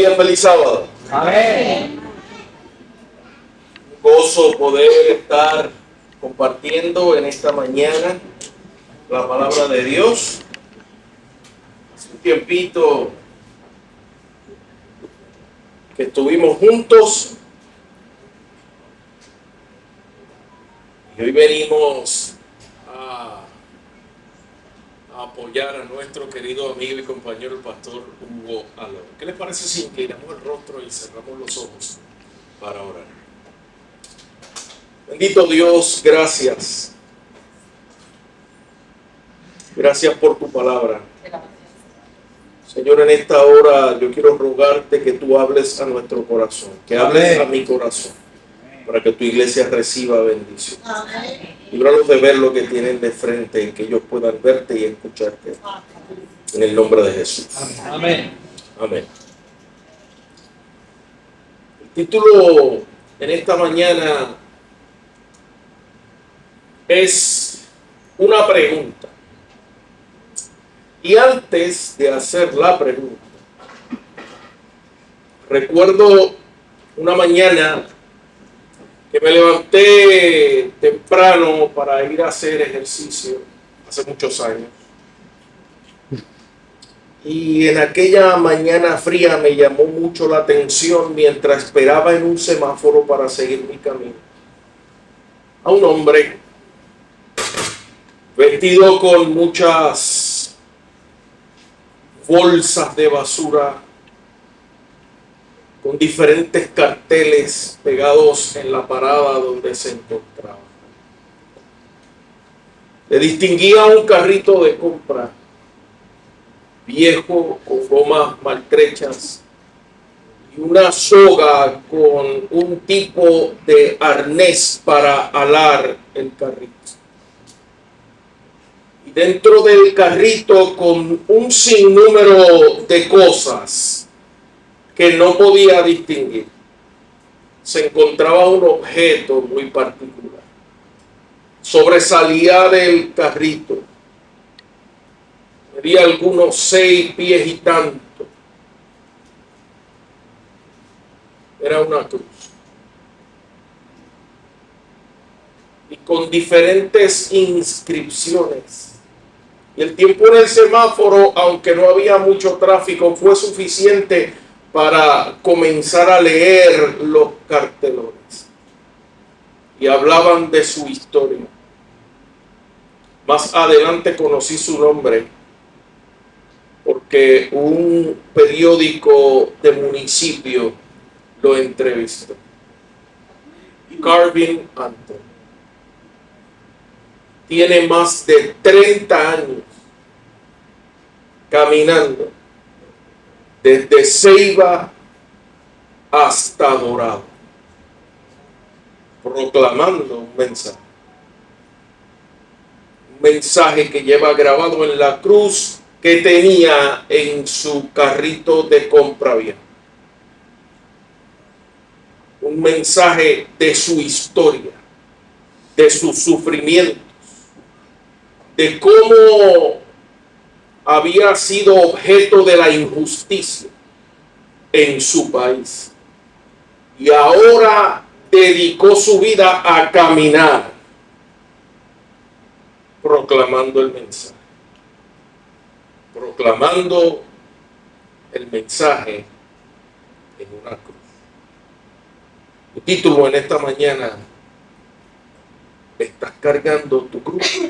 familia, feliz sábado. Amén. Un gozo poder estar compartiendo en esta mañana la palabra de Dios. Hace un tiempito que estuvimos juntos y hoy venimos a apoyar a nuestro querido amigo y compañero el pastor Hugo Aló. ¿Qué les parece si inclinamos el rostro y cerramos los ojos para orar? Bendito Dios, gracias. Gracias por tu palabra. Señor, en esta hora yo quiero rogarte que tú hables a nuestro corazón, que hables a mi corazón, para que tu iglesia reciba bendición. Líbralos de ver lo que tienen de frente y que ellos puedan verte y escucharte. En el nombre de Jesús. Amén. Amén. El título en esta mañana es una pregunta. Y antes de hacer la pregunta, recuerdo una mañana que me levanté temprano para ir a hacer ejercicio hace muchos años. Y en aquella mañana fría me llamó mucho la atención mientras esperaba en un semáforo para seguir mi camino a un hombre vestido con muchas bolsas de basura, con diferentes carteles pegados en la parada donde se encontraba. Le distinguía un carrito de compra viejo con gomas maltrechas y una soga con un tipo de arnés para alar el carrito. Y dentro del carrito, con un sinnúmero de cosas que no podía distinguir, se encontraba un objeto muy particular. Sobresalía del carrito. Medía algunos 6 pies y tanto. Era una cruz. Y con diferentes inscripciones. Y el tiempo en el semáforo, aunque no había mucho tráfico, fue suficiente para comenzar a leer los cartelones. Y hablaban de su historia. Más adelante conocí su nombre, porque un periódico de municipio lo entrevistó. Carvin Anthony. Tiene más de 30 años caminando desde Ceiba hasta Dorado, proclamando un mensaje. Un mensaje que lleva grabado en la cruz que tenía en su carrito de compra viejo. Un mensaje de su historia, de sus sufrimientos, de cómo había sido objeto de la injusticia en su país. Y ahora dedicó su vida a caminar, proclamando el mensaje. Proclamando el mensaje en una cruz. El título en esta mañana: ¿estás cargando tu cruz?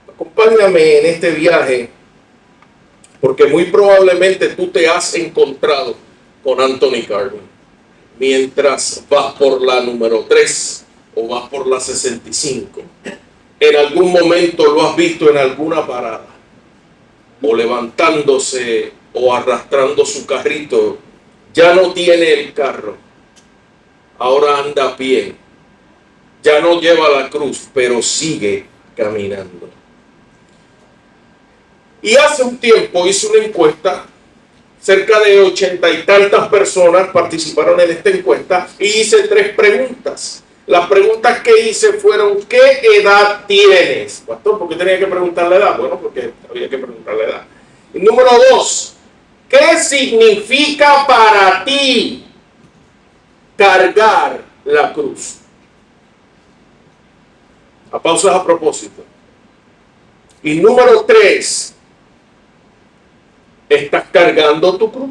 Acompáñame en este viaje, porque muy probablemente tú te has encontrado con Anthony Carvin mientras vas por la número 3 o vas por la 65. En algún momento lo has visto en alguna parada, o levantándose o arrastrando su carrito. Ya no tiene el carro, ahora anda a pie. Ya no lleva la cruz, pero sigue caminando. Y hace un tiempo hice una encuesta, cerca de 80 y tantas personas participaron en esta encuesta, y hice 3 preguntas. Las preguntas que hice fueron: ¿qué edad tienes? Pastor, ¿por qué tenía que preguntar la edad? Bueno, porque había que preguntar la edad. Y número 2, ¿Qué significa para ti cargar la cruz? A pausas a propósito. Y número 3, ¿estás cargando tu cruz?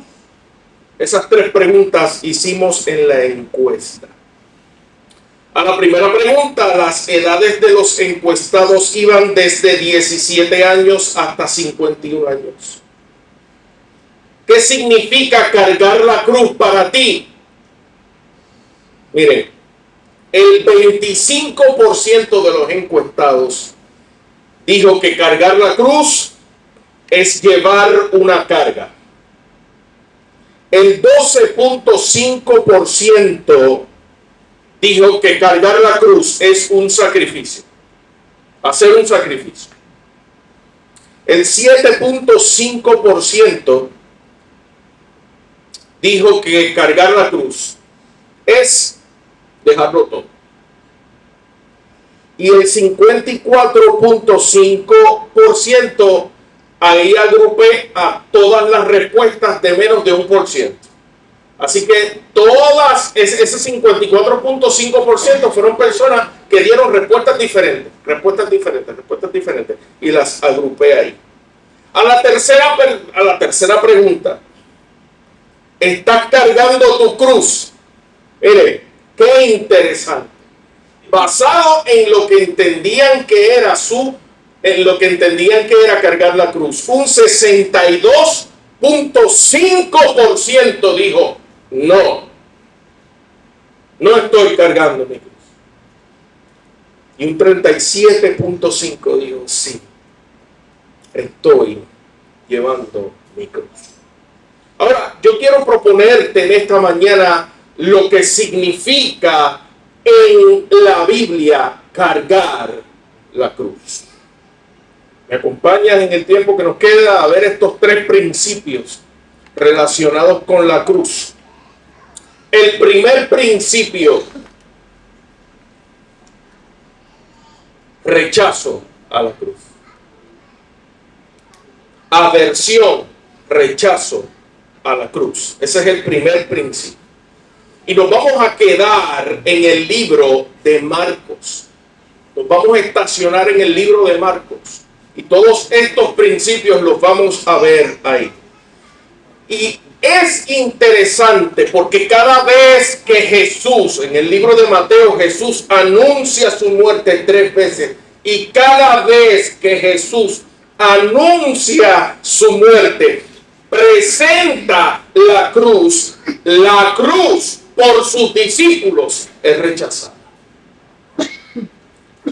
Esas 3 preguntas hicimos en la encuesta. A la primera pregunta, las edades de los encuestados iban desde 17 años hasta 51 años. ¿Qué significa cargar la cruz para ti? Miren, el 25% de los encuestados dijo que cargar la cruz es llevar una carga. El 12.5% dijo que cargar la cruz es un sacrificio, hacer un sacrificio. El 7.5% dijo que cargar la cruz es dejarlo todo. Y el 54.5%, ahí agrupé a todas las respuestas de menos de 1%. Así que ese 54.5% fueron personas que dieron respuestas diferentes. Y las agrupé ahí. A la tercera pregunta. ¿Estás cargando tu cruz? Mire, qué interesante. Basado en lo que entendían que era cargar la cruz, un 62.5% dijo, no estoy cargando mi cruz. Y un 37.5% dijo, sí, estoy llevando mi cruz. Ahora, yo quiero proponerte en esta mañana lo que significa en la Biblia cargar la cruz. ¿Me acompañas en el tiempo que nos queda a ver estos 3 principios relacionados con la cruz? El primer principio, rechazo a la cruz. Aversión, rechazo a la cruz. Ese es el primer principio. Y nos vamos a quedar en el libro de Marcos. Nos vamos a estacionar en el libro de Marcos. Y todos estos principios los vamos a ver ahí. Y es interesante porque cada vez que Jesús, en el libro de Mateo, Jesús anuncia su muerte 3 veces. Y cada vez que Jesús anuncia su muerte, presenta la cruz por sus discípulos es rechazada.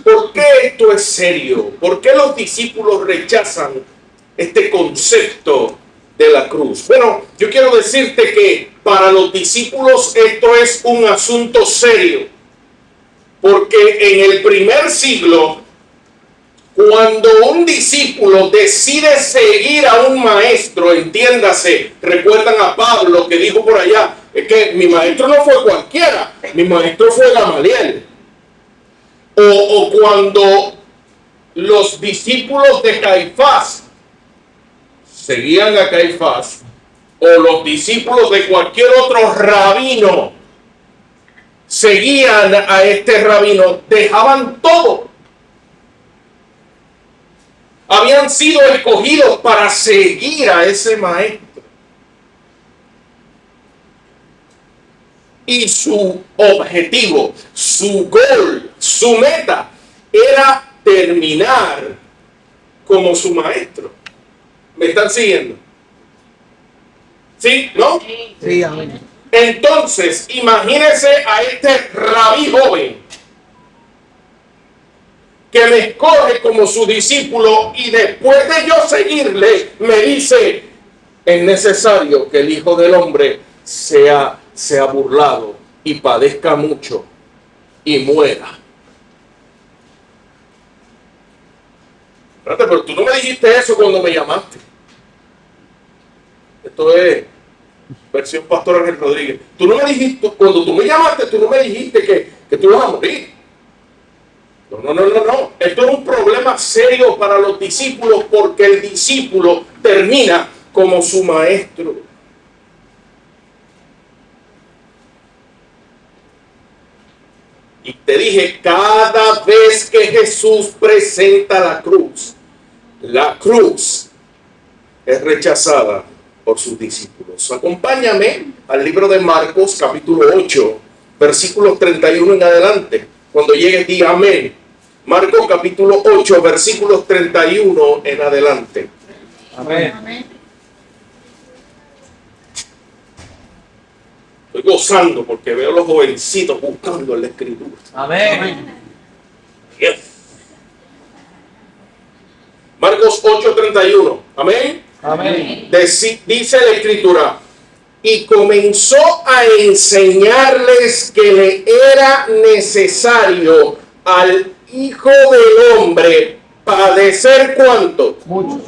¿Por qué esto es serio? ¿Por qué los discípulos rechazan este concepto de la cruz? Bueno, yo quiero decirte que para los discípulos esto es un asunto serio, porque en el primer siglo, cuando un discípulo decide seguir a un maestro, entiéndase, recuerdan a Pablo que dijo por allá, es que mi maestro no fue cualquiera, mi maestro fue Gamaliel. O cuando los discípulos de Caifás seguían a Caifás, o los discípulos de cualquier otro rabino seguían a este rabino, dejaban todo. Habían sido escogidos para seguir a ese maestro. Y su objetivo, su gol, su meta era terminar como su maestro. ¿Me están siguiendo? ¿Sí? ¿No? Sí, amén. Entonces, imagínense a este rabí joven que me escoge como su discípulo y después de yo seguirle, me dice, es necesario que el Hijo del Hombre sea burlado y padezca mucho y muera. Espérate, pero tú no me dijiste eso cuando me llamaste. Esto es versión Pastor Ángel Rodríguez. Tú no me dijiste, cuando tú me llamaste, tú no me dijiste que tú ibas a morir. No. Esto es un problema serio para los discípulos porque el discípulo termina como su maestro. Y te dije, cada vez que Jesús presenta la cruz es rechazada por sus discípulos. Acompáñame al libro de Marcos, capítulo 8, versículos 31 en adelante. Cuando llegue, diga amén. Marcos, capítulo 8, versículos 31 en adelante. Amén. Estoy gozando porque veo a los jovencitos buscando en la escritura. Amén. Yes. Marcos 8:31. Amén. Amén. Dice la escritura, y comenzó a enseñarles que le era necesario al Hijo del Hombre padecer ¿cuánto? Mucho.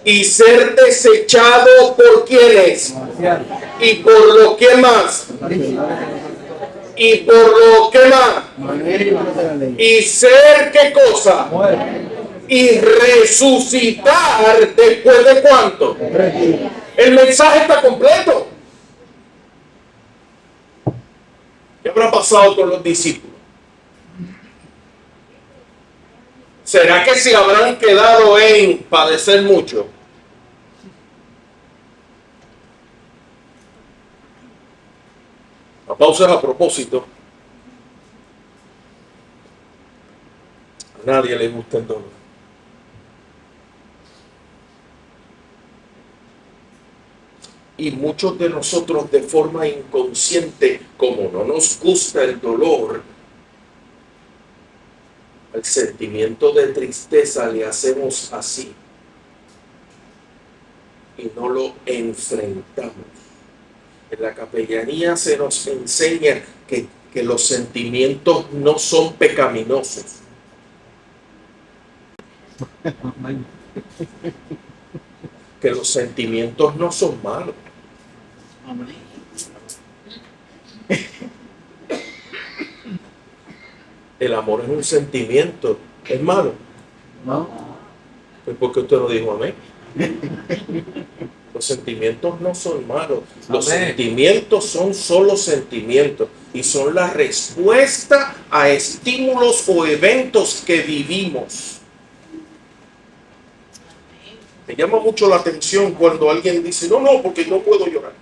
Y ser desechado por quienes. Demasiado. Y por lo que más. Y por lo que más. Y ser qué cosa. Muerte. Y resucitar después de cuánto. El mensaje está completo. ¿Qué habrá pasado con los discípulos? ¿Será que se habrán quedado en padecer mucho? La pausa es a propósito. A nadie le gusta el dolor. Y muchos de nosotros de forma inconsciente, como no nos gusta el dolor, al sentimiento de tristeza le hacemos así y no lo enfrentamos. En la capellanía se nos enseña que los sentimientos no son pecaminosos. Que los sentimientos no son malos. El amor es un sentimiento. ¿Es malo? No. Pues ¿por qué usted no dijo amén? Los sentimientos no son malos. Los Amén. sentimientos son solo sentimientos y son la respuesta a estímulos o eventos que vivimos. Me llama mucho la atención cuando alguien dice, no, porque no puedo llorar.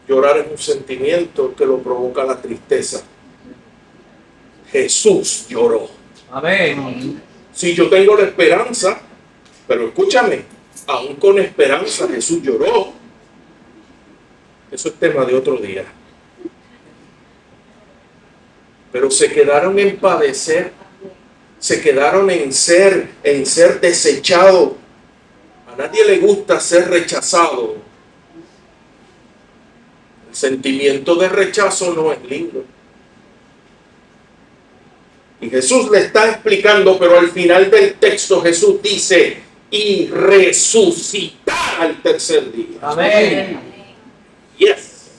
Llorar es un sentimiento que lo provoca la tristeza. Jesús lloró. Amén. Si yo tengo la esperanza, pero escúchame, aún con esperanza Jesús lloró. Eso es tema de otro día. Pero se quedaron en padecer, se quedaron en ser desechado. A nadie le gusta ser rechazado. El sentimiento de rechazo no es lindo. Y Jesús le está explicando, pero al final del texto Jesús dice, y resucitar al tercer día. Amén. Yes.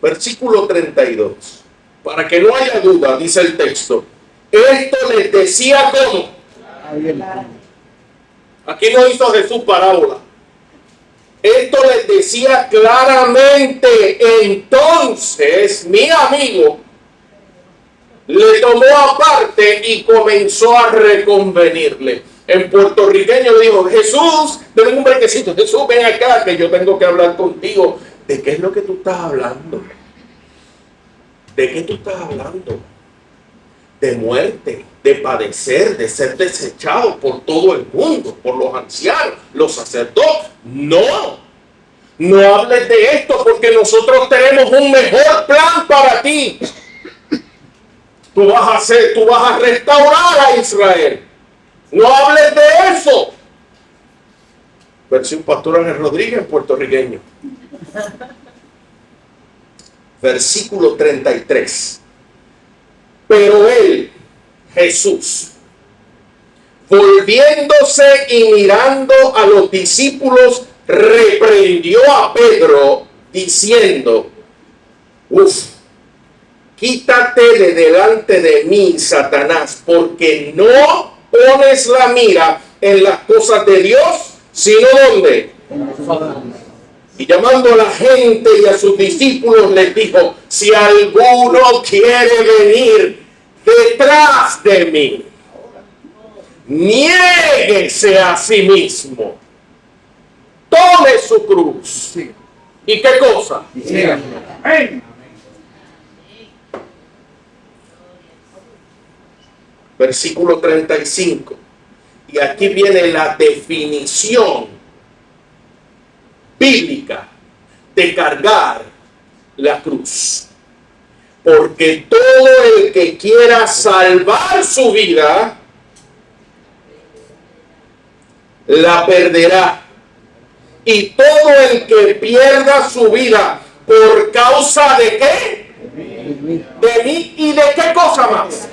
Versículo 32. Para que no haya duda, dice el texto, esto les decía ¿cómo? Aquí no hizo Jesús parábola. Esto les decía claramente. Entonces mi amigo le tomó aparte y comenzó a reconvenirle. En puertorriqueño le dijo, Jesús, dame un brequecito. Jesús, ven acá que yo tengo que hablar contigo. ¿De qué es lo que tú estás hablando? ¿De qué tú estás hablando? De muerte, de padecer, de ser desechado por todo el mundo, por los ancianos, los sacerdotes. No, no hables de esto porque nosotros tenemos un mejor plan para ti. Tú vas a restaurar a Israel. No hables de eso. Versión Pastor Ángel Rodríguez, puertorriqueño. Versículo 33. Pero él, Jesús, volviéndose y mirando a los discípulos, reprendió a Pedro diciendo, quítate de delante de mí, Satanás, porque no pones la mira en las cosas de Dios, sino ¿dónde? Y llamando a la gente y a sus discípulos les dijo, si alguno quiere venir detrás de mí, niéguese a sí mismo, tome su cruz. ¿Y qué cosa? Versículo 35. Y aquí viene la definición bíblica de cargar la cruz. Porque todo el que quiera salvar su vida, la perderá. Y todo el que pierda su vida por causa de ¿qué? De mí y de qué cosa más.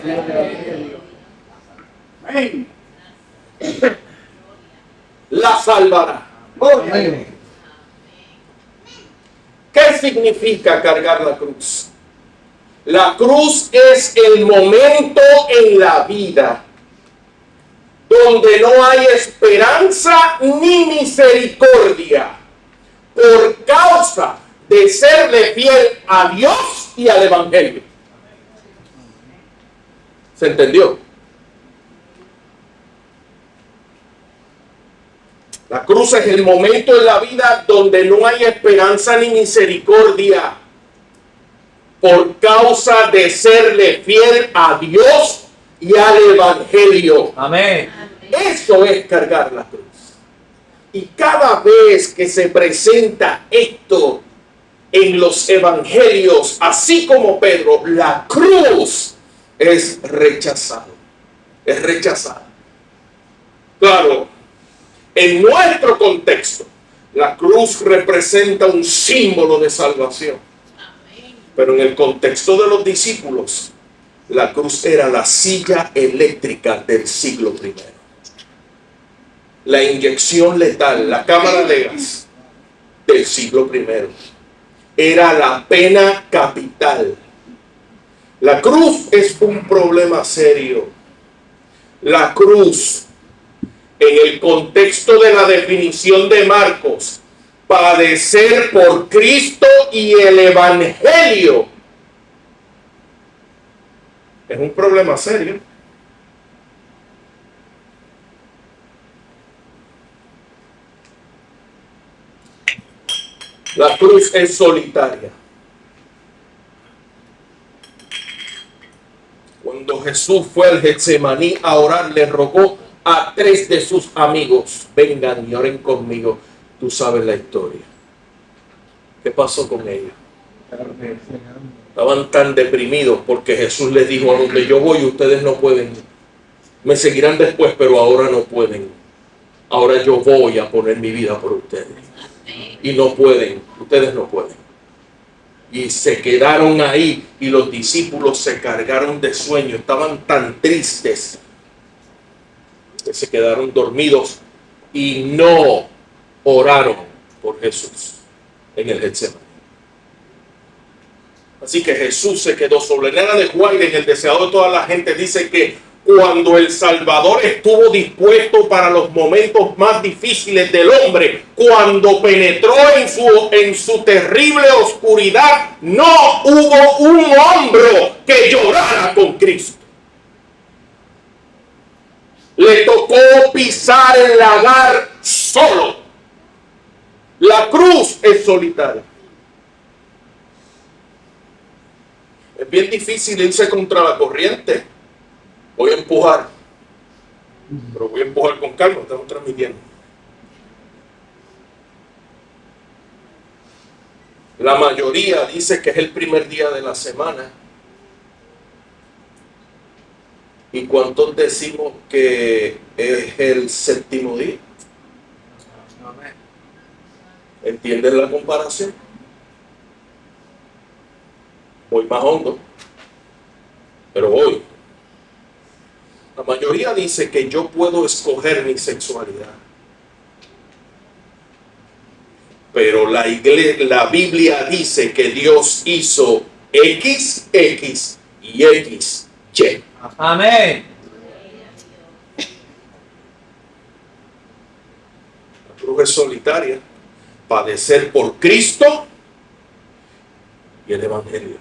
La salvará. ¿Qué significa cargar la cruz? La cruz es el momento en la vida donde no hay esperanza ni misericordia por causa de serle fiel a Dios y al Evangelio. ¿Se entendió? La cruz es el momento en la vida donde no hay esperanza ni misericordia por causa de serle fiel a Dios y al Evangelio. Amén. Eso es cargar la cruz. Y cada vez que se presenta esto en los evangelios, así como Pedro, la cruz es rechazado. Es rechazada. Claro, en nuestro contexto, la cruz representa un símbolo de salvación. Pero en el contexto de los discípulos, la cruz era la silla eléctrica del siglo I. La inyección letal, la cámara de gas del siglo I. Era la pena capital. La cruz es un problema serio. La cruz, en el contexto de la definición de Marcos, padecer por Cristo y el Evangelio, es un problema serio. La cruz es solitaria. Cuando Jesús fue al Getsemaní a orar, le rogó a 3 de sus amigos, vengan y oren conmigo. Tú sabes la historia. ¿Qué pasó con ellos? Estaban tan deprimidos porque Jesús les dijo, a donde yo voy ustedes no pueden. Me seguirán después, pero ahora no pueden. Ahora yo voy a poner mi vida por ustedes. Y no pueden, ustedes no pueden. Y se quedaron ahí y los discípulos se cargaron de sueño. Estaban tan tristes que se quedaron dormidos y no oraron por Jesús en el Getsemaní. Así que Jesús se quedó solo. En Elena de White, en el deseado de toda la gente, dice que cuando el Salvador estuvo dispuesto para los momentos más difíciles del hombre, cuando penetró en su terrible oscuridad, no hubo un hombro que llorara con Cristo. Le tocó pisar el lagar solo. La cruz es solitaria. Es bien difícil irse contra la corriente. Voy a empujar, pero voy a empujar con calma, estamos transmitiendo. La mayoría dice que es el primer día de la semana. ¿Y cuántos decimos que es el séptimo día? ¿Entienden la comparación? Voy más hondo, pero voy. La mayoría dice que yo puedo escoger mi sexualidad. Pero la Biblia dice que Dios hizo X, X y X, Y. Amén. es solitaria. Padecer por Cristo y el Evangelio.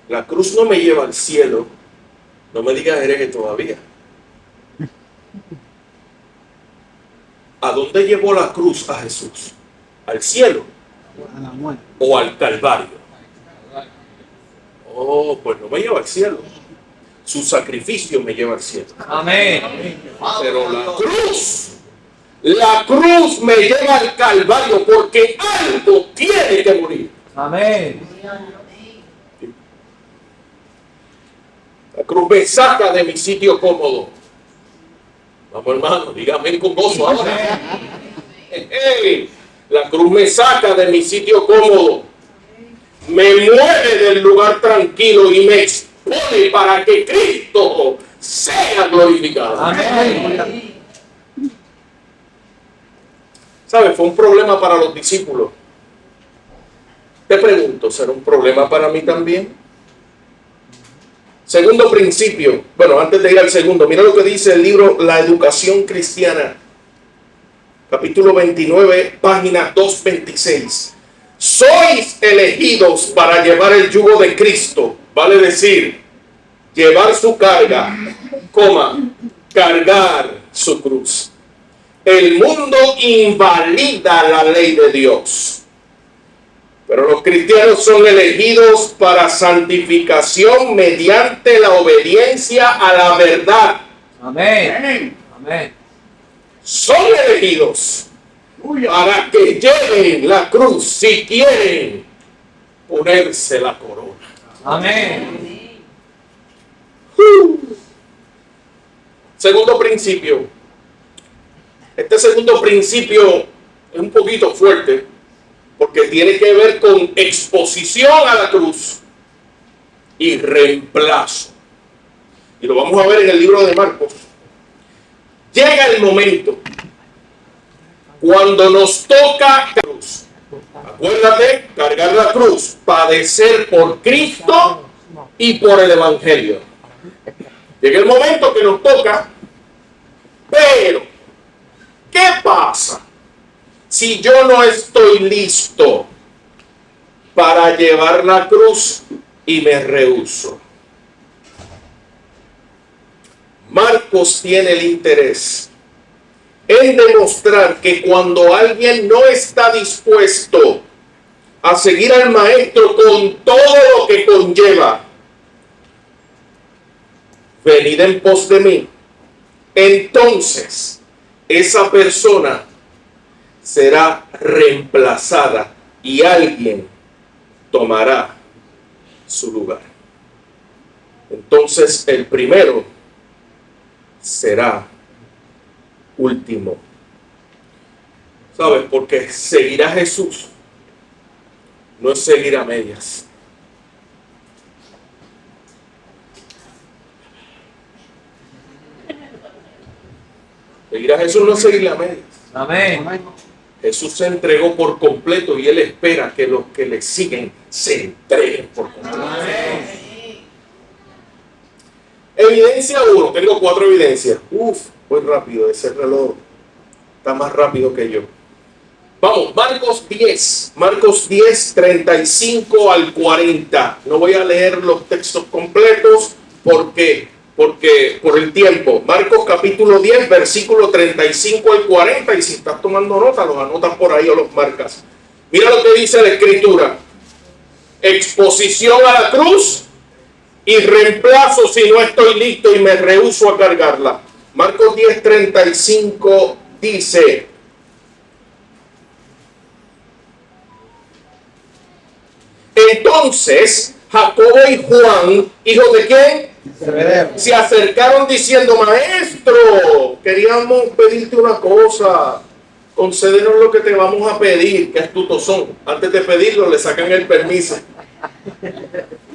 La cruz no me lleva al cielo. No me digas hereje todavía. ¿A dónde llevó la cruz a Jesús? ¿Al cielo? A la muerte. ¿O al Calvario? Oh, pues no me lleva al cielo. Su sacrificio me lleva al cielo. Amén. Pero la cruz me lleva al Calvario porque algo tiene que morir. Amén. La cruz me saca de mi sitio cómodo. Vamos, hermano, dígame con gozo ahora. La cruz me saca de mi sitio cómodo. Me mueve del lugar tranquilo y me expone para que Cristo sea glorificado. Amén. ¿Sabe? Fue un problema para los discípulos. Te pregunto, ¿será un problema para mí también? Segundo principio. Bueno, antes de ir al segundo, mira lo que dice el libro La Educación Cristiana. Capítulo 29, página 226. Sois elegidos para llevar el yugo de Cristo. Vale decir, llevar su carga, cargar su cruz. El mundo invalida la ley de Dios. Pero los cristianos son elegidos para santificación mediante la obediencia a la verdad. Amén. Amén. Son elegidos para que lleven la cruz si quieren ponerse la corona. Amén. Segundo principio. Este segundo principio es un poquito fuerte porque tiene que ver con exposición a la cruz y reemplazo. Y lo vamos a ver en el libro de Marcos. Llega el momento cuando nos toca la cruz. Acuérdate, cargar la cruz, padecer por Cristo y por el Evangelio. Llega el momento que nos toca, pero ¿qué pasa si yo no estoy listo para llevar la cruz y me rehúso? Marcos tiene el interés en demostrar que cuando alguien no está dispuesto a seguir al maestro con todo lo que conlleva, venid en pos de mí, entonces esa persona será reemplazada y alguien tomará su lugar. Entonces el primero será último. ¿Sabes? Porque seguir a Jesús no es seguir a medias. Seguir a Jesús no es seguirle a medias. Amén. Jesús se entregó por completo y Él espera que los que le siguen se entreguen por completo. Amén. Evidencia 1. Tengo 4 evidencias. Voy rápido. Ese reloj está más rápido que yo. Vamos, Marcos 10. Marcos 10, 35 al 40. No voy a leer los textos completos porque por el tiempo. Marcos capítulo 10, versículo 35 al 40. Y si estás tomando nota, los anotas por ahí o los marcas. Mira lo que dice la Escritura. Exposición a la cruz y reemplazo si no estoy listo y me rehúso a cargarla. Marcos 10, 35 dice: entonces Jacobo y Juan, ¿hijos de quién? Se acercaron diciendo: maestro, queríamos pedirte una cosa, concédenos lo que te vamos a pedir. Qué astutos son. Antes de pedirlo le sacan el permiso.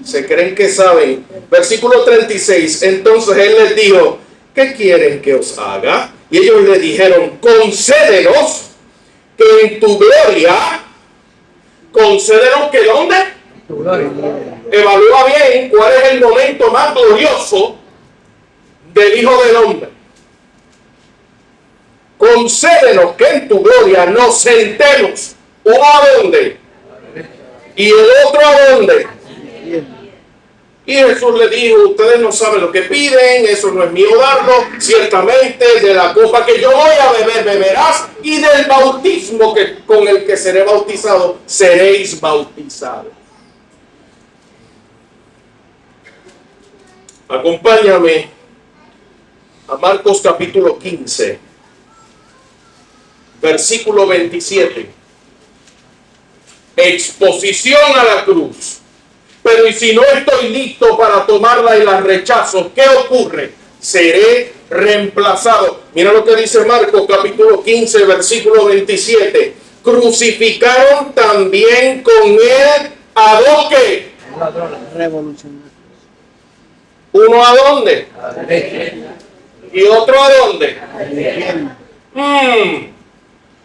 Se creen que saben. Versículo 36. Entonces él les dijo: ¿qué quieren que os haga? Y ellos le dijeron: concédenos que en tu gloria, concédenos que ¿dónde? Tu gloria. Evalúa bien cuál es el momento más glorioso del Hijo del Hombre. concédenos que en tu gloria nos sentemos, uno a dónde y el otro a dónde. Y Jesús le dijo, ustedes no saben lo que piden, eso no es mío darlo, ciertamente de la copa que yo voy a beber, beberás, y del bautismo con el que seré bautizado, seréis bautizados. Acompáñame a Marcos capítulo 15, versículo 27. Exposición a la cruz. Pero ¿y si no estoy listo para tomarla y la rechazo? ¿Qué ocurre? Seré reemplazado. Mira lo que dice Marcos capítulo 15, versículo 27. Crucificaron también con él a dos que. Revolucionario. ¿Uno a dónde? A la derecha. ¿Y otro a dónde? A la izquierda.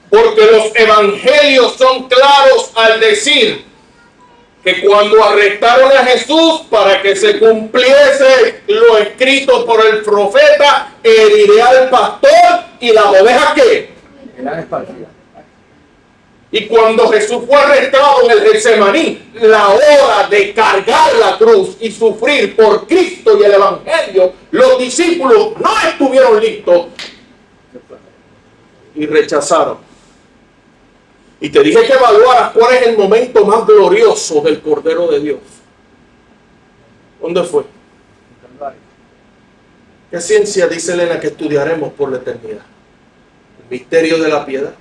Porque los evangelios son claros al decir que cuando arrestaron a Jesús para que se cumpliese lo escrito por el profeta, heriré al pastor y las ovejas ¿qué? Serán esparcidas. Y cuando Jesús fue arrestado en el Getsemaní, la hora de cargar la cruz y sufrir por Cristo y el evangelio, los discípulos no estuvieron listos y rechazaron. Y te dije que evaluaras cuál es el momento más glorioso del Cordero de Dios. ¿Dónde fue? ¿Qué ciencia dice Elena que estudiaremos por la eternidad? El misterio de la piedad.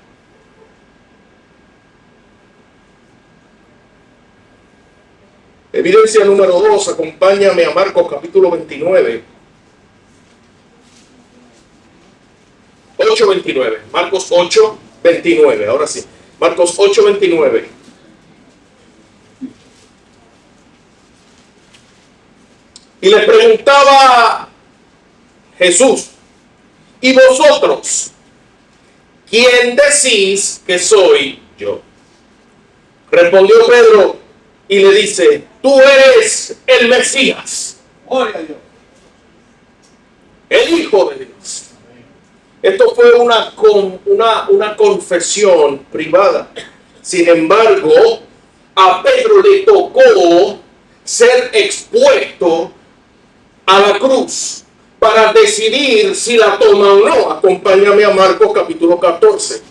Evidencia número 2, acompáñame a Marcos capítulo 29. 8:29. Marcos 8:29. Ahora sí. Marcos 8:29. Y le preguntaba Jesús, ¿y vosotros quién decís que soy yo? Respondió Pedro y le dice, tú eres el Mesías, Gloria a Dios. el Hijo de Dios. Esto fue una confesión privada. Sin embargo, a Pedro le tocó ser expuesto a la cruz para decidir si la toma o no. Acompáñame a Marcos capítulo 14,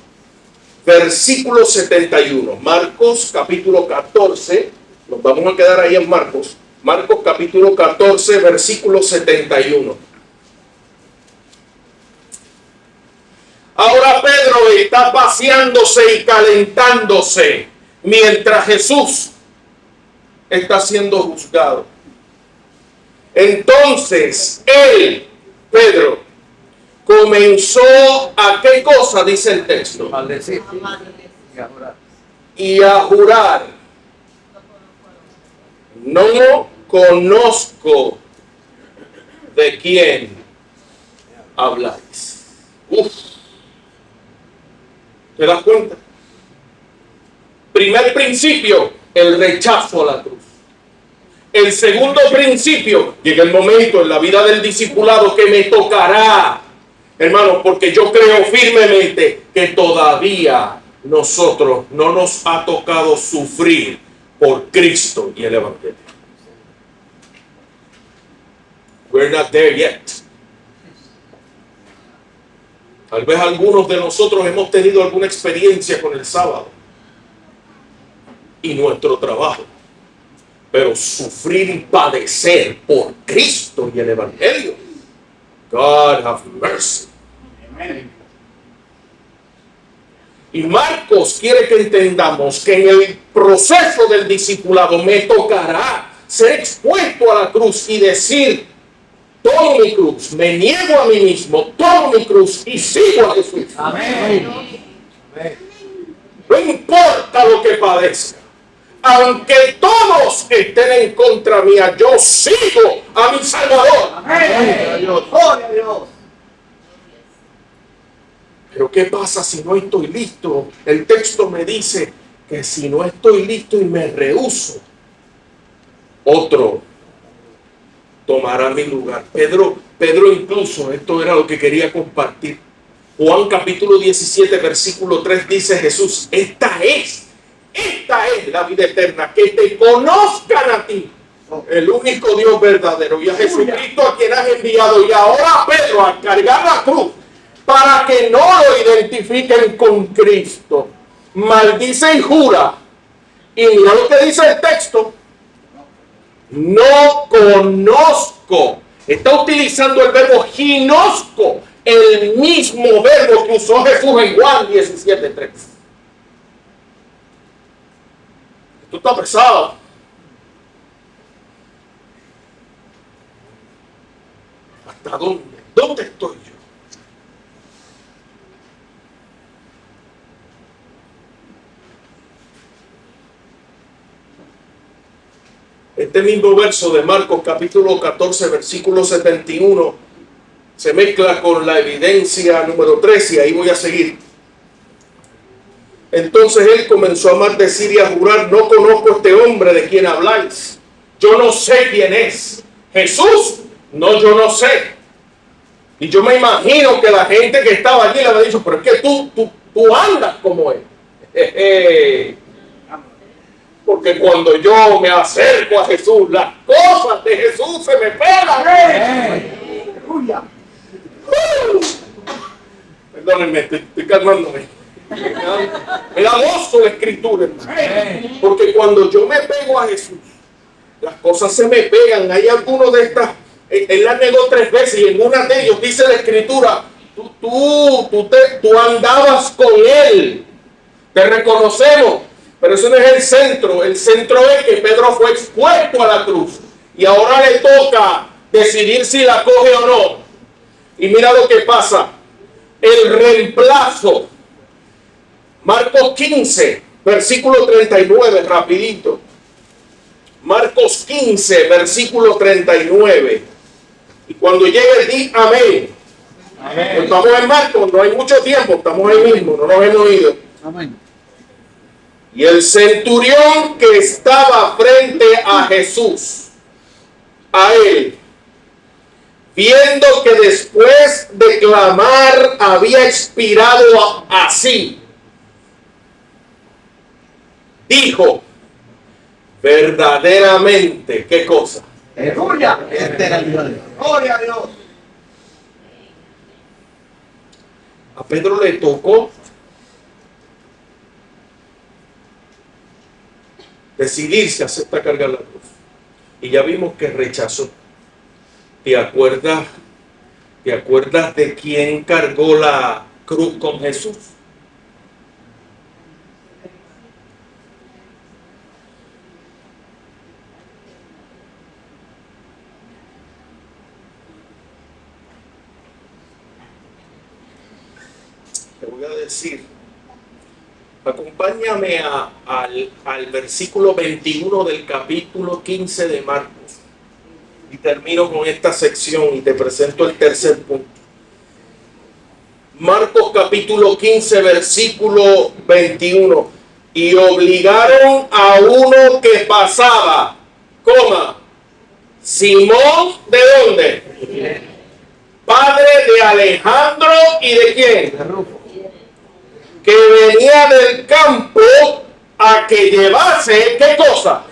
versículo 71. Marcos capítulo 14, nos vamos a quedar ahí en Marcos. Marcos capítulo 14, versículo 71. Ahora Pedro está paseándose y calentándose mientras Jesús está siendo juzgado. Entonces él, Pedro, comenzó a ¿qué cosa dice el texto? Maldecir. Y a jurar. Y a jurar, no conozco de quién habláis. Uf. ¿Te das cuenta? Primer principio, el rechazo a la cruz. El segundo principio, llega el momento en la vida del discipulado que me tocará, hermanos, porque yo creo firmemente que todavía nosotros no nos ha tocado sufrir por Cristo y el evangelio. We're not there yet. Tal vez algunos de nosotros hemos tenido alguna experiencia con el sábado y nuestro trabajo, pero sufrir y padecer por Cristo y el evangelio. God have mercy. Amén. Y Marcos quiere que entendamos que en el proceso del discipulado me tocará ser expuesto a la cruz y decir, tomo mi cruz, me niego a mí mismo, tomo mi cruz y sigo a Jesús. Amén. Amén. No importa lo que padezca, aunque todos estén en contra mía, yo sigo a mi Salvador. Amén. Gloria a Dios. Pero ¿qué pasa si no estoy listo? El texto me dice que si no estoy listo y me rehúso, otro tomará mi lugar. Pedro incluso, esto era lo que quería compartir. Juan capítulo 17, versículo 3 dice Jesús, esta es la vida eterna, que te conozcan a ti, el único Dios verdadero, y a Jesucristo a quien has enviado, y ahora a Pedro a cargar la cruz, para que no lo identifiquen con Cristo. Maldice y jura. Y mira lo que dice el texto. No conozco. Está utilizando el verbo ginosco, el mismo verbo que usó Jesús en Juan 17:3. Esto está pesado. ¿Hasta dónde? ¿Dónde estoy yo? Este mismo verso de Marcos capítulo 14, versículo 71, se mezcla con la evidencia número 3 y ahí voy a seguir. Entonces él comenzó a maldecir y a jurar, no conozco a este hombre de quien habláis. Yo no sé quién es. Jesús, no, yo no sé. Y yo me imagino que la gente que estaba allí le había dicho, pero es que tú andas como él. Porque cuando yo me acerco a Jesús, las cosas de Jesús se me pegan. Perdónenme, estoy calmándome. Me da gozo la escritura, hermano. Porque cuando yo me pego a Jesús, las cosas se me pegan. Hay algunos de estas, él la negó 3 veces y en una de ellos dice la escritura, tú andabas con él, te reconocemos. Pero eso no es el centro. El centro es que Pedro fue expuesto a la cruz. Y ahora le toca decidir si la coge o no. Y mira lo que pasa. El reemplazo. Marcos 15, versículo 39, rapidito. Marcos 15, versículo 39. Y cuando llegue, di amén. Amén. Estamos en Marcos, no hay mucho tiempo, estamos ahí mismo, no nos hemos ido. Amén. Y el centurión que estaba frente a Jesús, a él, viendo que después de clamar había expirado así, dijo, verdaderamente, ¿qué cosa? Aleluya. Gloria a Dios. A Pedro le tocó decidirse a aceptar cargar la cruz. Y ya vimos que rechazó. ¿Te acuerdas de quién cargó la cruz con Jesús? Te voy a decir. Acompáñame al versículo 21 del capítulo 15 de Marcos. Y termino con esta sección y te presento el tercer punto. Marcos capítulo 15, versículo 21. Y obligaron a uno que pasaba, Simón, ¿de dónde? Padre de Alejandro y ¿de quién? De Rufo. Que venía del campo a que llevase, ¿qué cosa?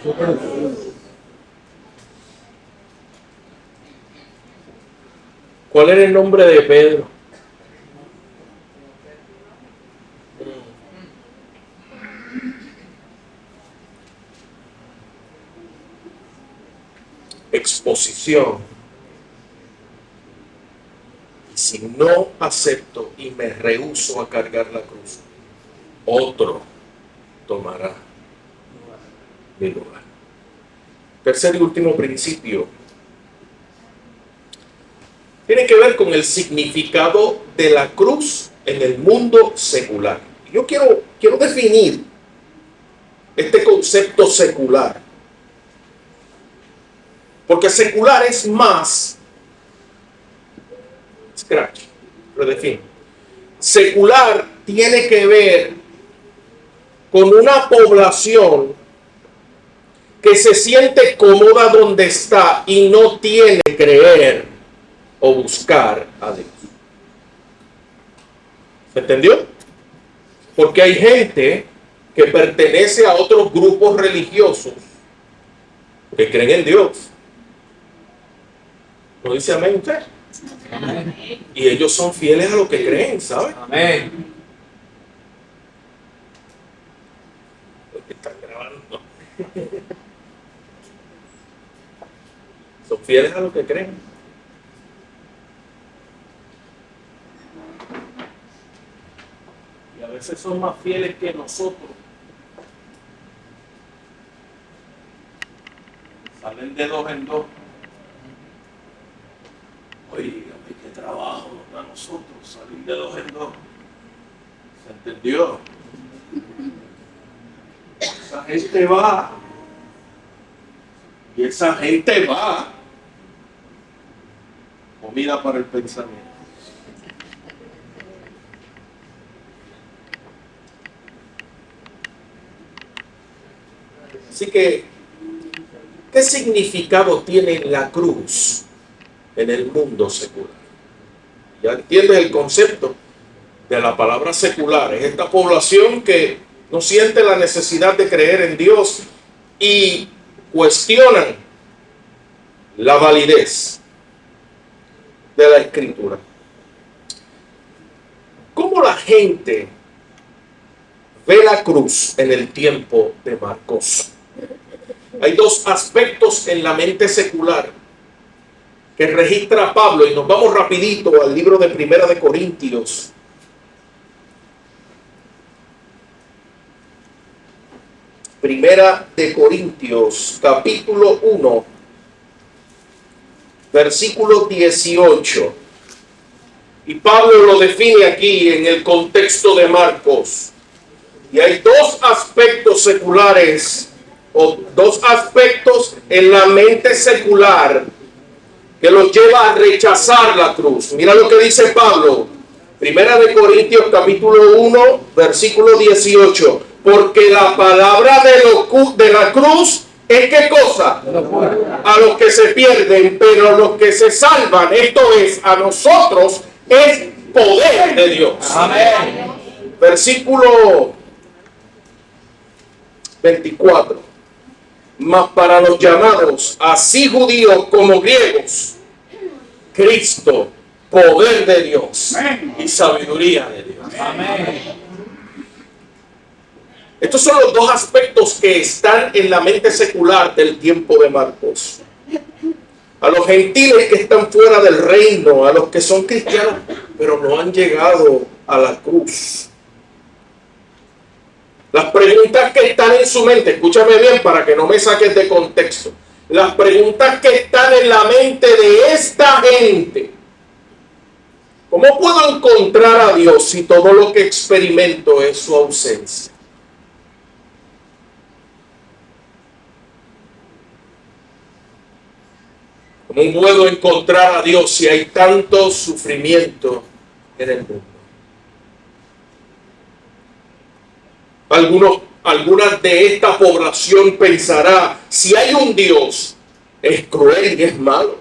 ¿Cuál era el nombre de Pedro? Exposición. Y si no acepto y me rehúso a cargar la cruz, otro tomará mi lugar. Tercer y último principio tiene que ver con el significado de la cruz en el mundo secular. Yo quiero definir este concepto secular, porque secular es más, redefino. Secular tiene que ver con una población que se siente cómoda donde está y no tiene que creer o buscar a Dios. ¿Se entendió? Porque hay gente que pertenece a otros grupos religiosos que creen en Dios. ¿No dice amén usted? Amén. Y ellos son fieles a lo que creen, ¿sabe? Amén. Los que están grabando. Son fieles a lo que creen. Y a veces son más fieles que nosotros. Salen de dos en dos. Oiga, qué trabajo para nosotros, salir de dos en dos. ¿Se entendió? Esa gente va. Y esa gente va. Comida para el pensamiento. Así que, ¿qué significado tiene la cruz en el mundo secular? Ya entiendes el concepto de la palabra secular. Es esta población que no siente la necesidad de creer en Dios y cuestionan la validez de la Escritura. ¿Cómo la gente ve la cruz en el tiempo de Marcos? Hay dos aspectos en la mente secular que registra Pablo, y nos vamos rapidito al libro de Primera de Corintios. Primera de Corintios, capítulo 1, versículo 18. Y Pablo lo define aquí en el contexto de Marcos. Y hay dos aspectos seculares, o dos aspectos en la mente secular que los lleva a rechazar la cruz. Mira lo que dice Pablo, Primera de Corintios capítulo 1, versículo 18. Porque la palabra de la cruz es ¿qué cosa? A los que se pierden, pero a los que se salvan, esto es, a nosotros, es poder de Dios. Amén. Versículo 24. Mas para los llamados, así judíos como griegos, Cristo, poder de Dios y sabiduría de Dios. Amén. Estos son los dos aspectos que están en la mente secular del tiempo de Marcos. A los gentiles que están fuera del reino, a los que son cristianos, pero no han llegado a la cruz. Las preguntas que están en su mente, escúchame bien para que no me saques de contexto. Las preguntas que están en la mente de esta gente. ¿Cómo puedo encontrar a Dios si todo lo que experimento es su ausencia? ¿Cómo puedo encontrar a Dios si hay tanto sufrimiento en el mundo? Algunas de esta población pensará, si hay un Dios, es cruel y es malo.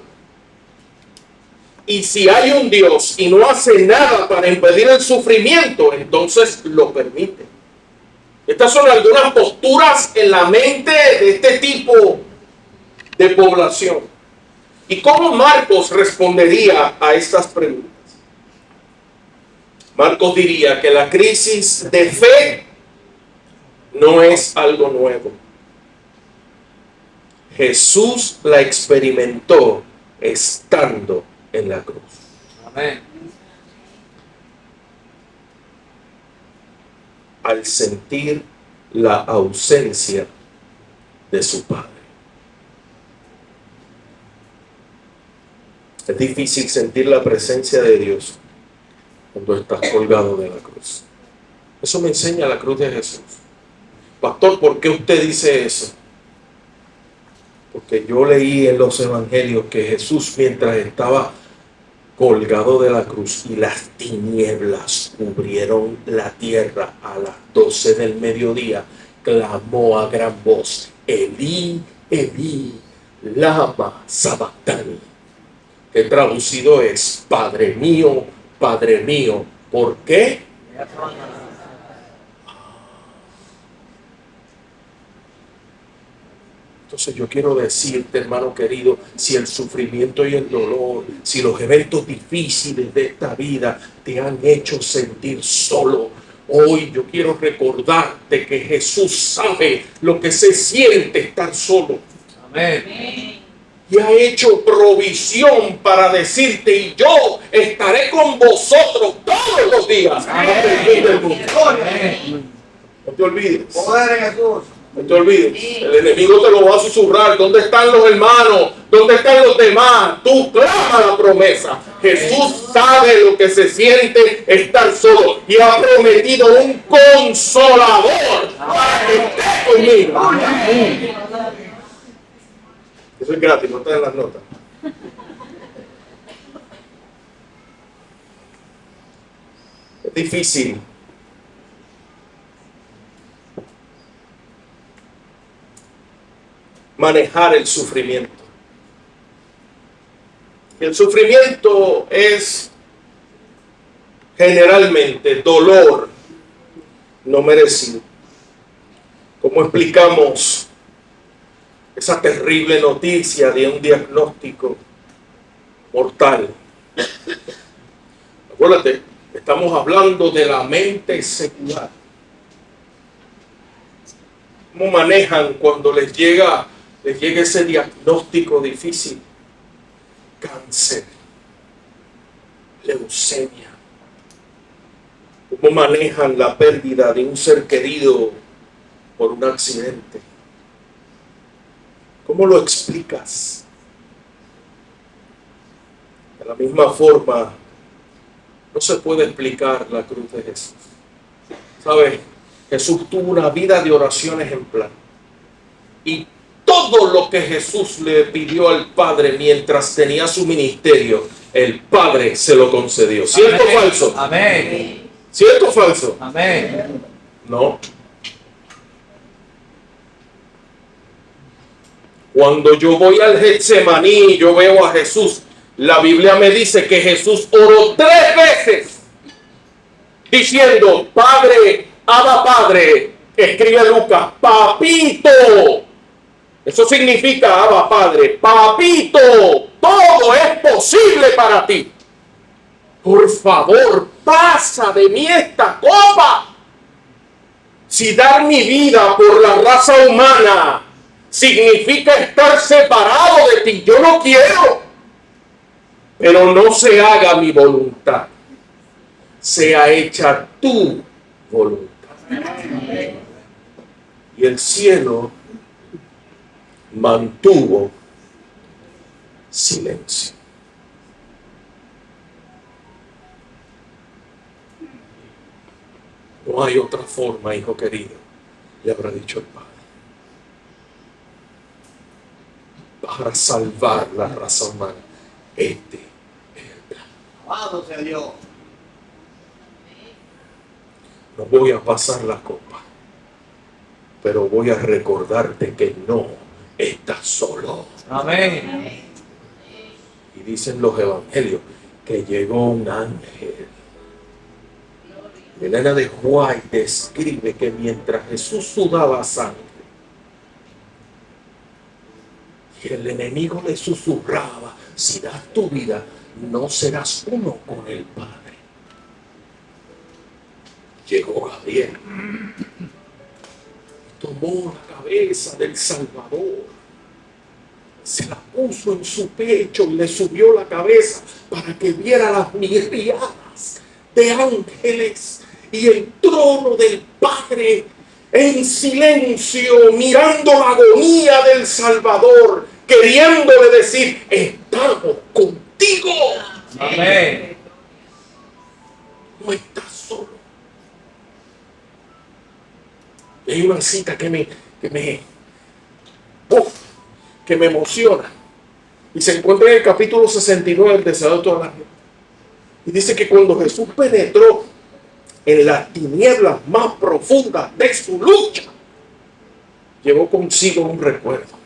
Y si hay un Dios y no hace nada para impedir el sufrimiento, entonces lo permite. Estas son algunas posturas en la mente de este tipo de población. ¿Y cómo Marcos respondería a estas preguntas? Marcos diría que la crisis de fe no es algo nuevo. Jesús la experimentó estando en la cruz. Amén. Al sentir la ausencia de su Padre. Es difícil sentir la presencia de Dios cuando estás colgado de la cruz. Eso me enseña la cruz de Jesús. Pastor, ¿por qué usted dice eso? Porque yo leí en los evangelios que Jesús, mientras estaba colgado de la cruz y las tinieblas cubrieron la tierra a las 12 del mediodía, clamó a gran voz, Elí, Elí, lama sabactani, que traducido es, Padre mío, ¿por qué Entonces yo quiero decirte, hermano querido, si el sufrimiento y el dolor, si los eventos difíciles de esta vida te han hecho sentir solo, hoy yo quiero recordarte que Jesús sabe lo que se siente estar solo. Amén. Y ha hecho provisión para decirte, y yo estaré con vosotros todos los días hasta el fin del mundo. No te olvides. Poder en Jesús. No te olvides, el enemigo te lo va a susurrar. ¿Dónde están los hermanos? ¿Dónde están los demás? Tú clama la promesa. Jesús sabe lo que se siente estar solo y ha prometido un consolador para que esté conmigo. Eso es gratis, no está en las notas. Es difícil manejar el sufrimiento. El sufrimiento es generalmente dolor no merecido. ¿Cómo explicamos esa terrible noticia de un diagnóstico mortal? Acuérdate, estamos hablando de la mente secular. ¿Cómo manejan cuando les llega ese diagnóstico difícil? Cáncer, leucemia. ¿Cómo manejan la pérdida de un ser querido por un accidente? ¿Cómo lo explicas? De la misma forma, no se puede explicar la cruz de Jesús. ¿Sabes? Jesús tuvo una vida de oración ejemplar. Y todo lo que Jesús le pidió al Padre mientras tenía su ministerio, el Padre se lo concedió. ¿Cierto o falso? Amén. ¿Cierto o falso? Amén. No. Cuando yo voy al Getsemaní, yo veo a Jesús. La Biblia me dice que Jesús oró 3 veces diciendo: Padre, Abba Padre, escribe Lucas, papito. Eso significa Abba Padre, papito, todo es posible para ti. Por favor, pasa de mí esta copa. Si dar mi vida por la raza humana significa estar separado de ti, yo no quiero. Pero no se haga mi voluntad, sea hecha tu voluntad. Y el cielo mantuvo silencio. No hay otra forma, hijo querido, le habrá dicho el Padre, para salvar la raza humana. Este es el plan. Alabado sea Dios. No voy a pasar la copa, pero voy a recordarte que no estás solo. Amén. Y dicen los evangelios que llegó un ángel. Elena de White describe que mientras Jesús sudaba sangre y el enemigo le susurraba: si das tu vida, no serás uno con el Padre. Llegó Gabriel, tomó la cabeza del Salvador, se la puso en su pecho y le subió la cabeza para que viera las miriadas de ángeles y el trono del Padre en silencio, mirando la agonía del Salvador, queriéndole decir: estamos contigo. Amén. No estás solo. Y hay una cita que me emociona. Y se encuentra en el capítulo 69 del Deseado de toda la gente. Y dice que cuando Jesús penetró en las tinieblas más profundas de su lucha, llevó consigo un recuerdo.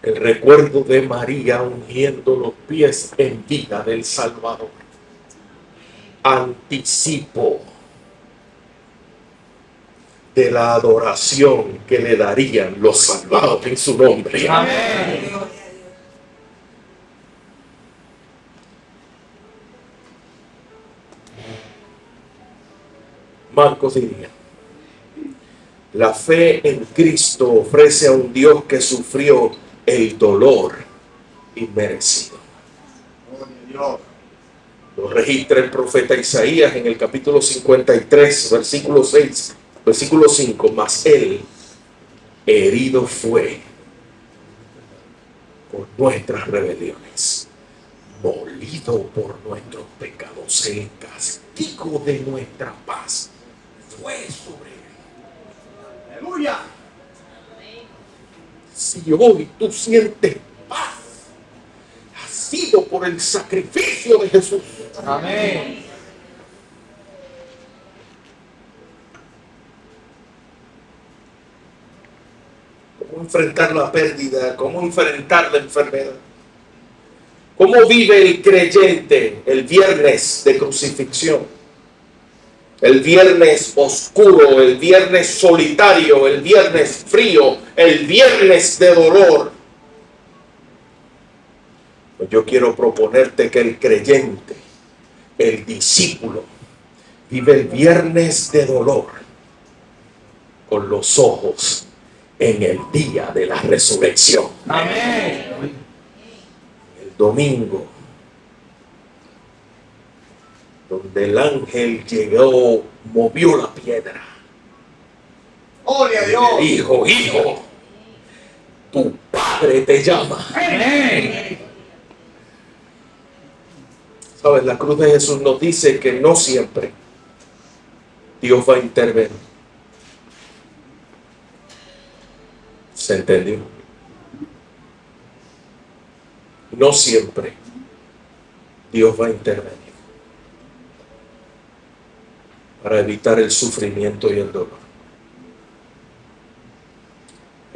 El recuerdo de María ungiendo los pies en vida del Salvador. anticipo de la adoración que le darían los salvados en su nombre. Amén. Marcos diría: la fe en Cristo ofrece a un Dios que sufrió el dolor inmerecido. Lo registra el profeta Isaías en el capítulo 53, versículo 6, versículo 5. Mas él herido fue por nuestras rebeliones, molido por nuestros pecados. El castigo de nuestra paz fue sobre él. Aleluya. Si hoy tú sientes paz, ha sido por el sacrificio de Jesús. Amén. ¿Cómo enfrentar la pérdida? ¿Cómo enfrentar la enfermedad? ¿Cómo vive el creyente el viernes de crucifixión? El viernes oscuro, el viernes solitario, el viernes frío, el viernes de dolor. Pues yo quiero proponerte que el creyente, el discípulo, vive el viernes de dolor con los ojos en el día de la resurrección. Amén. El domingo, donde el ángel llegó, movió la piedra. Gloria a Dios. Le dijo: hijo, tu padre te llama. Amén. ¿Sabes? La cruz de Jesús nos dice que no siempre Dios va a intervenir. ¿Se entendió? No siempre Dios va a intervenir para evitar el sufrimiento y el dolor.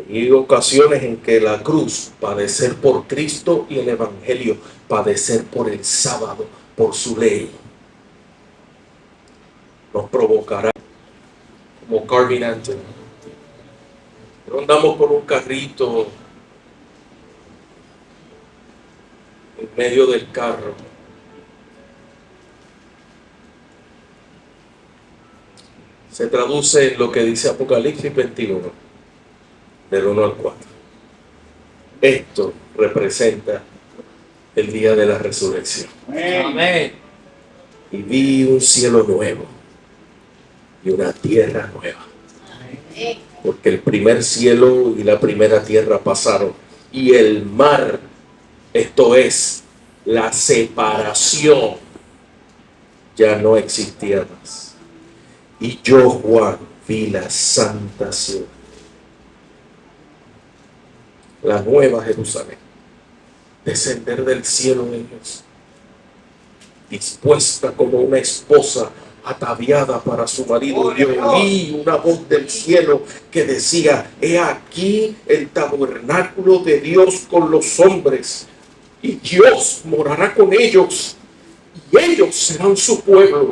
Hay ocasiones en que la cruz, padecer por Cristo, y el Evangelio, padecer por el sábado, por su ley, nos provocará, como Carvin Anthony. No andamos con un carrito en medio del carro. Se traduce en lo que dice Apocalipsis 21, del 1 al 4. Esto representa el día de la resurrección. Amén. Y vi un cielo nuevo y una tierra nueva. Porque el primer cielo y la primera tierra pasaron, y el mar, esto es, la separación, ya no existía más. Y yo, Juan, vi la santa ciudad, la nueva Jerusalén, descender del cielo de Dios, dispuesta como una esposa ataviada para su marido. Y yo oí una voz del cielo que decía: he aquí el tabernáculo de Dios con los hombres, y Dios morará con ellos, y ellos serán su pueblo,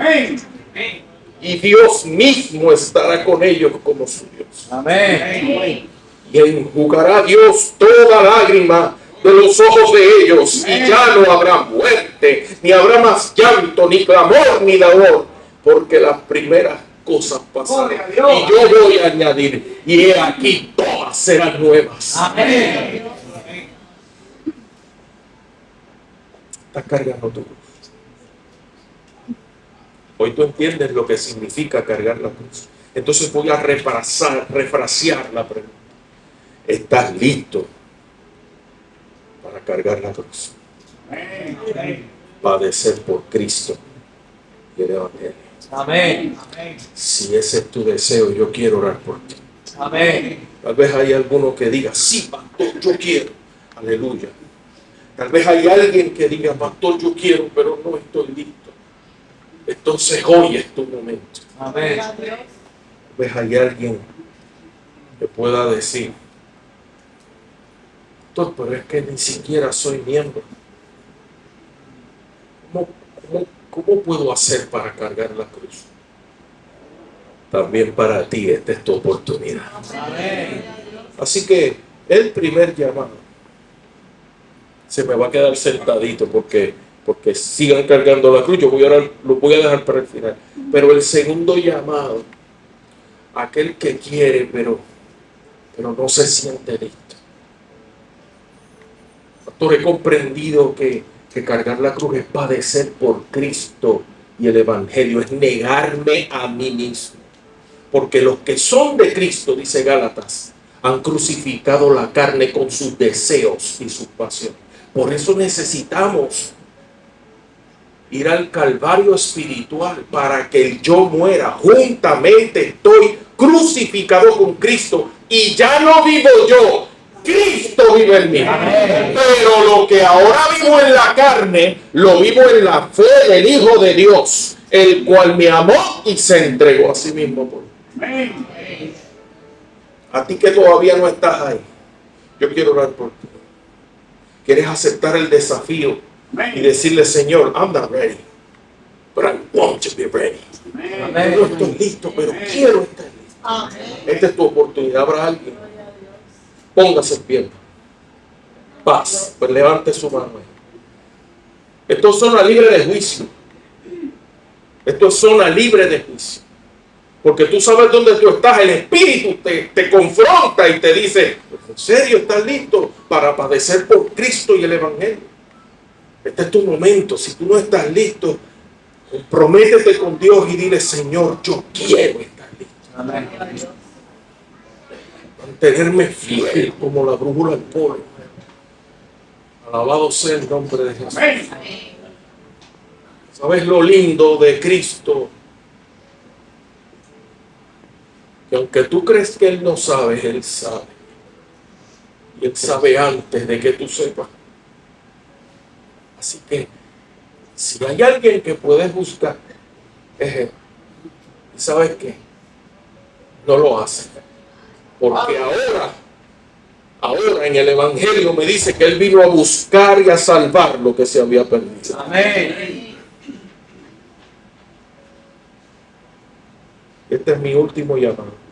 y Dios mismo estará con ellos como su Dios. Amén. Y enjugará Dios toda lágrima de los ojos de ellos, y ya no habrá muerte, ni habrá más llanto, ni clamor, ni dolor, porque las primeras cosas pasaron. Y yo voy a añadir: y he aquí todas serán nuevas. Amén. Estás cargando tu cruz. Hoy tú entiendes lo que significa cargar la cruz. Entonces voy a refrasear la pregunta. ¿Estás listo para cargar la cruz? Padecer por Cristo y el Evangelio. Amén. Si ese es tu deseo, yo quiero orar por ti. Amén. Tal vez hay alguno que diga: sí, pastor, yo quiero. Aleluya. Tal vez hay alguien que diga: pastor, yo quiero, pero no estoy listo. Entonces hoy es tu momento. Amén. Tal vez hay alguien que pueda decir: pastor, pero es que ni siquiera soy miembro. ¿cómo puedo hacer para cargar la cruz? También para ti esta es tu oportunidad. Amén. Así que el primer llamado, se me va a quedar sentadito porque sigan cargando la cruz. Yo voy a orar, lo voy a dejar para el final. Pero el segundo llamado, aquel que quiere, pero no se siente listo. Pastor, he comprendido que cargar la cruz es padecer por Cristo y el Evangelio, es negarme a mí mismo. Porque los que son de Cristo, dice Gálatas, han crucificado la carne con sus deseos y sus pasiones. Por eso necesitamos ir al Calvario espiritual para que el yo muera. Juntamente estoy crucificado con Cristo y ya no vivo yo, Cristo vive en mí. Amén. Pero lo que ahora vivo en la carne, lo vivo en la fe del Hijo de Dios, el cual me amó y se entregó a sí mismo por mí. Amén. A ti que todavía no estás ahí, yo quiero orar por ti. ¿Quieres aceptar el desafío y decirle, Señor, I'm not ready, but I want to be ready? Amén. No estoy listo, pero quiero estar listo. Esta es tu oportunidad. ¿Habrá alguien? Póngase en pie. Paz. Pues levante su mano. Esto es zona libre de juicio. Esto es zona libre de juicio. Porque tú sabes dónde tú estás. El Espíritu te confronta y te dice, ¿en serio estás listo para padecer por Cristo y el Evangelio? Este es tu momento. Si tú no estás listo, comprométete con Dios y dile, Señor, yo quiero estar listo. Amén. Mantenerme fiel como la brújula al polo. Alabado sea el nombre de Jesús. ¿Sabes lo lindo de Cristo? Que aunque tú crees que Él no sabe, Él sabe. Y Él sabe antes de que tú sepas. Así que, si hay alguien que puede juzgar, es Él. ¿Y sabes qué? No lo hace. Porque ahora en el Evangelio me dice que Él vino a buscar y a salvar lo que se había perdido. Amén. Este es mi último llamado.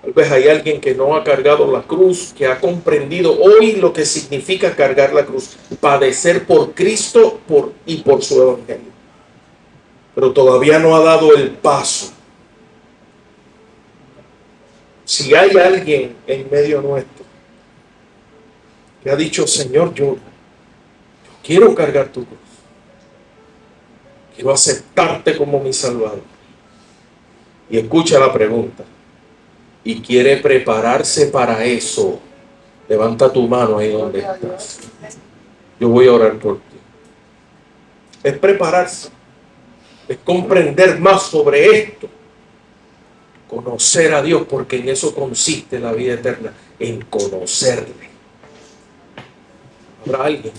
Tal vez hay alguien que no ha cargado la cruz, que ha comprendido hoy lo que significa cargar la cruz, padecer por Cristo y por su Evangelio. Pero todavía no ha dado el paso. Si hay alguien en medio nuestro que ha dicho, Señor, yo quiero cargar tu cruz. Quiero aceptarte como mi Salvador. Y escucha la pregunta. Y quiere prepararse para eso. Levanta tu mano ahí donde estás. Yo voy a orar por ti. Es prepararse. Es comprender más sobre esto. Conocer a Dios, porque en eso consiste la vida eterna. En conocerle. ¿Habrá alguien?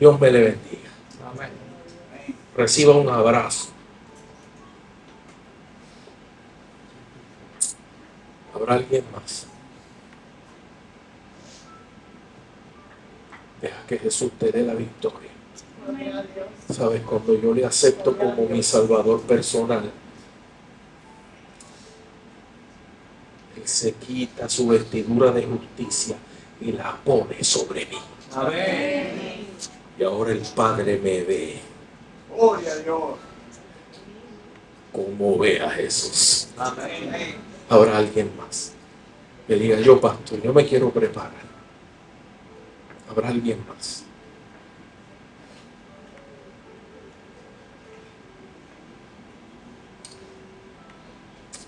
Dios me le bendiga. Amén. Reciba un abrazo. ¿Habrá alguien más? Deja que Jesús te dé la victoria. Sabes, cuando yo le acepto como mi Salvador personal, Él se quita su vestidura de justicia y la pone sobre mí. Amén. Y ahora el Padre me ve Gloria a Dios. como ve a Jesús. Amén. Habrá alguien más que diga, yo pastor, yo me quiero preparar. Habrá alguien más.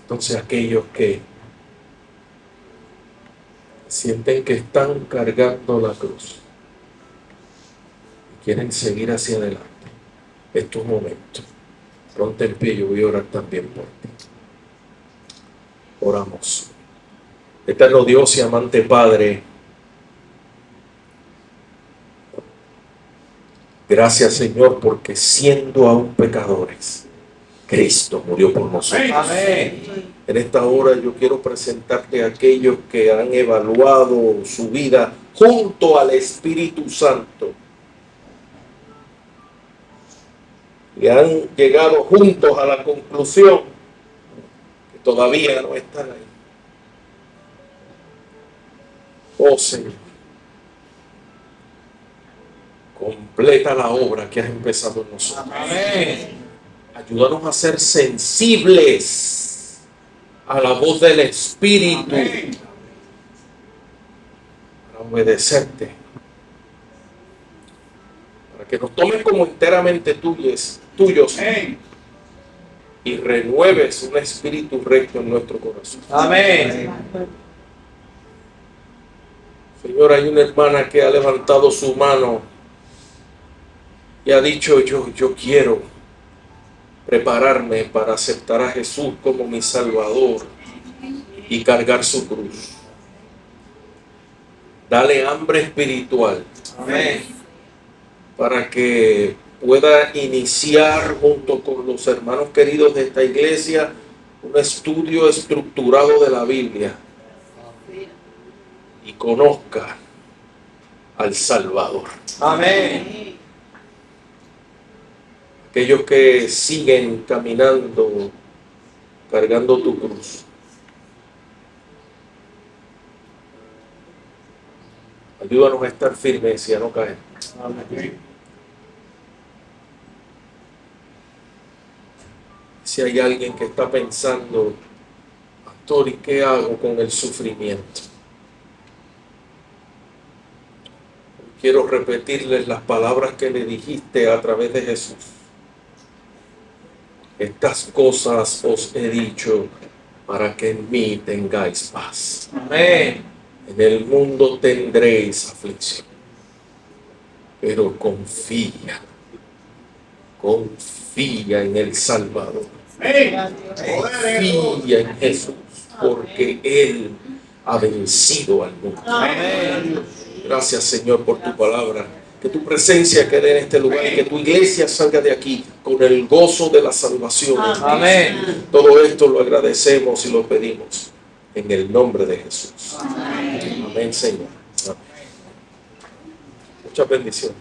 Entonces aquellos que sienten que están cargando la cruz y quieren seguir hacia adelante, es tu momento. Ponte en pie, yo voy a orar también por ti. Oramos. Eterno Dios y amante Padre, gracias Señor, porque siendo aún pecadores, Cristo murió por nosotros. Amén. En esta hora yo quiero presentarte a aquellos que han evaluado su vida junto al Espíritu Santo y han llegado juntos a la conclusión que todavía no están ahí. Oh Señor, completa la obra que has empezado en nosotros. Amén. Ayúdanos a ser sensibles a la voz del Espíritu, Amén. para obedecerte, para que nos tomes como enteramente tuyos Amén. y renueves un espíritu recto en nuestro corazón. Amén. Señor, hay una hermana que ha levantado su mano y ha dicho, yo quiero prepararme para aceptar a Jesús como mi Salvador y cargar su cruz. Dale hambre espiritual Amén. para que pueda iniciar junto con los hermanos queridos de esta iglesia un estudio estructurado de la Biblia y conozca al Salvador. Amén. Aquellos que siguen caminando, cargando tu cruz. Ayúdanos a estar firmes y a no caer. Amén. Si hay alguien que está pensando, pastor, ¿y qué hago con el sufrimiento? Quiero repetirles las palabras que le dijiste a través de Jesús. Estas cosas os he dicho para que en mí tengáis paz. Amén. En el mundo tendréis aflicción, pero confía en el Salvador. Amén. Confía en Jesús, porque Él ha vencido al mundo. Amén. Gracias, Señor, por tu palabra. Que tu presencia quede en este lugar y que tu iglesia salga de aquí con el gozo de la salvación. Amén. Todo esto lo agradecemos y lo pedimos en el nombre de Jesús. Amén, Señor. Amén. Muchas bendiciones.